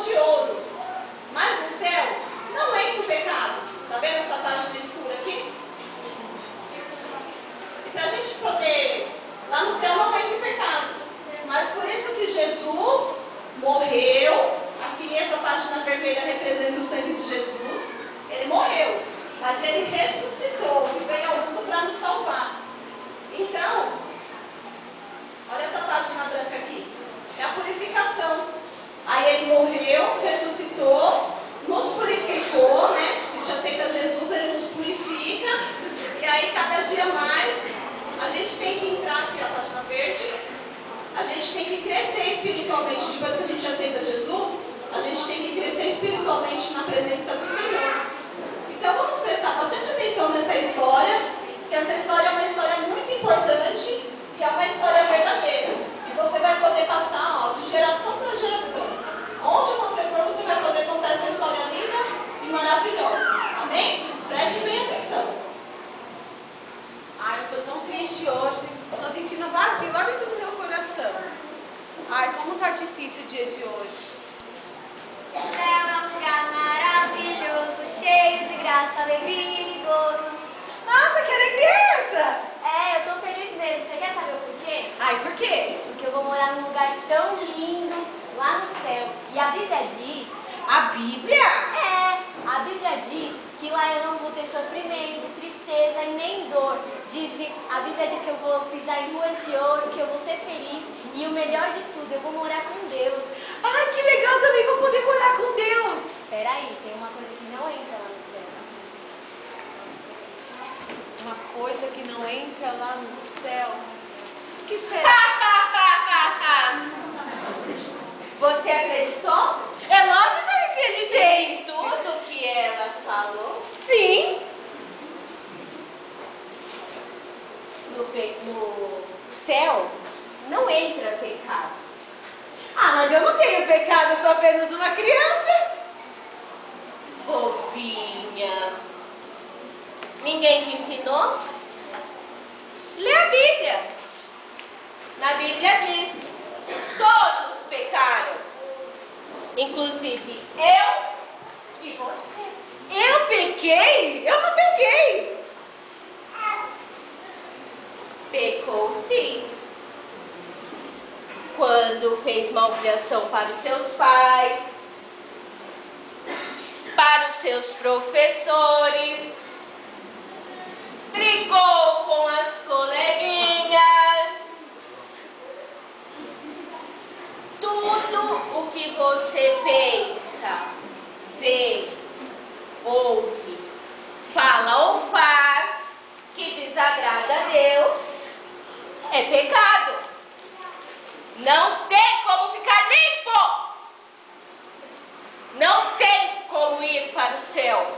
de ouro. Mas no céu não entra o pecado. Está vendo essa página escura aqui? E para a gente poder... Lá no céu não entra o pecado. Mas por isso que Jesus morreu. Aqui essa página vermelha representa o sangue de Jesus. Ele morreu. Mas ele ressuscitou e veio ao mundo para nos salvar. Então, olha essa página branca aqui. É a purificação. Aí ele morreu, ressuscitou, nos purificou, né? A gente aceita Jesus, ele nos purifica. E aí cada dia mais a gente tem que entrar aqui, a página verde. A gente tem que crescer espiritualmente. Depois que a gente aceita Jesus, a gente tem que crescer espiritualmente na presença do Senhor. Então vamos prestar bastante atenção nessa história, que essa história é uma história muito importante e é uma história verdadeira. E você vai poder passar, ó, de geração para geração. Onde você for, você vai poder contar essa história linda e maravilhosa. Amém? Preste bem atenção. Ai, eu tô tão triste hoje. Tô sentindo vazio lá dentro do meu coração. Ai, como tá difícil o dia de hoje. O céu é um lugar maravilhoso, cheio de graça, alegria e gozo. Nossa, que alegria é essa? É, eu tô feliz mesmo. Você quer saber o porquê? Ai, por quê? Porque eu vou morar num lugar tão lindo lá no céu. E a Bíblia diz... A Bíblia? É, a Bíblia diz que lá eu não vou ter sofrimento, tristeza e nem dor. A Bíblia diz que eu vou pisar em ruas de ouro, que eu vou ser feliz. E o melhor de tudo, eu vou morar com Deus. Ai, que legal, também vou poder morar com Deus. Peraí, tem uma coisa que não entra lá no céu. Uma coisa que não entra lá no céu. O que será? Você acreditou É lógico que eu acreditei. em tudo que ela falou? Sim. No céu não entra pecado. Ah, mas eu não tenho pecado, eu sou apenas uma criança. Bobinha. Ninguém te ensinou? Lê a Bíblia. Na Bíblia diz: todos pecaram, inclusive eu e você. Eu pequei? Eu não pequei. Pecou sim. Quando fez malcriação para os seus pais, para os seus professores, brigou com as coleguinhas. Tudo o que você pensa, vê, ouve, fala ou faz que desagrada a Deus é pecado. Não tem como ficar limpo. Não tem como ir para o céu.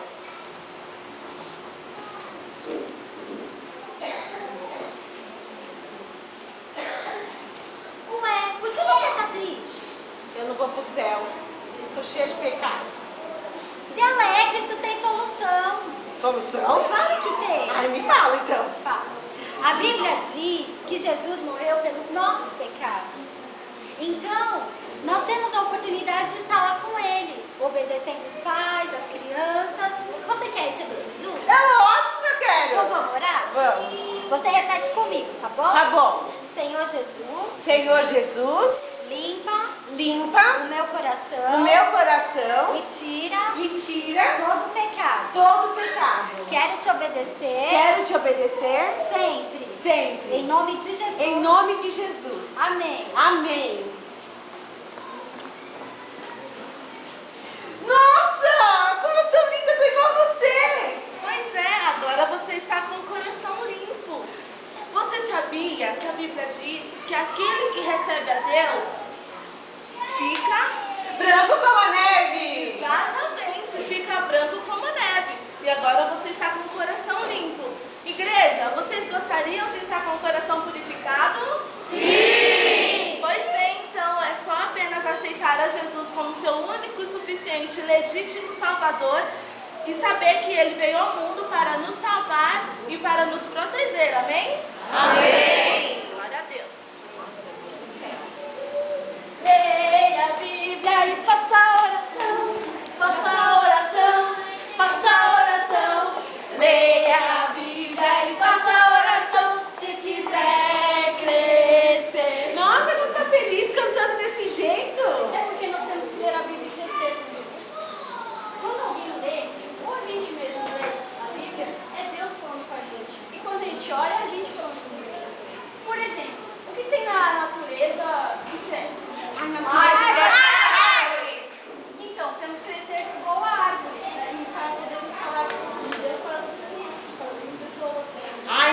Ué, por que você tá triste? Eu não vou pro céu. Tô cheia de pecado. Se alegre, isso tem solução. Solução? Claro que tem. Ai, me fala então. Fala. A Bíblia diz que Jesus morreu pelos nossos pecados. Então, nós temos a oportunidade de estar lá com Ele, obedecendo os pais, as crianças. Você quer receber Jesus? É lógico que eu quero. Então vamos orar? Vamos. Você repete comigo, tá bom? Tá bom. Senhor Jesus, Senhor Jesus, limpa limpa o meu coração o meu coração e tira e tira todo o pecado. todo o pecado. Quero te obedecer Quero te obedecer sempre. sempre. Em nome de Jesus. Em nome de Jesus. Amém. Amém. Nossa, como eu tô linda, tô igual a você. Pois é, agora você está com o coração limpo. Você sabia que a Bíblia diz que aquele que recebe a Deus fica Branco como a neve. exatamente, fica branco como a neve. E agora você está com o coração limpo. Igreja, vocês gostariam de estar com o coração purificado? Sim! Pois bem, então é só apenas aceitar a Jesus como seu único e suficiente legítimo Salvador e saber que Ele veio ao mundo para nos salvar e para nos proteger. Amém? Amém! Glória a Deus! Leia a Bíblia e faça a oração.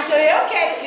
então eu quero que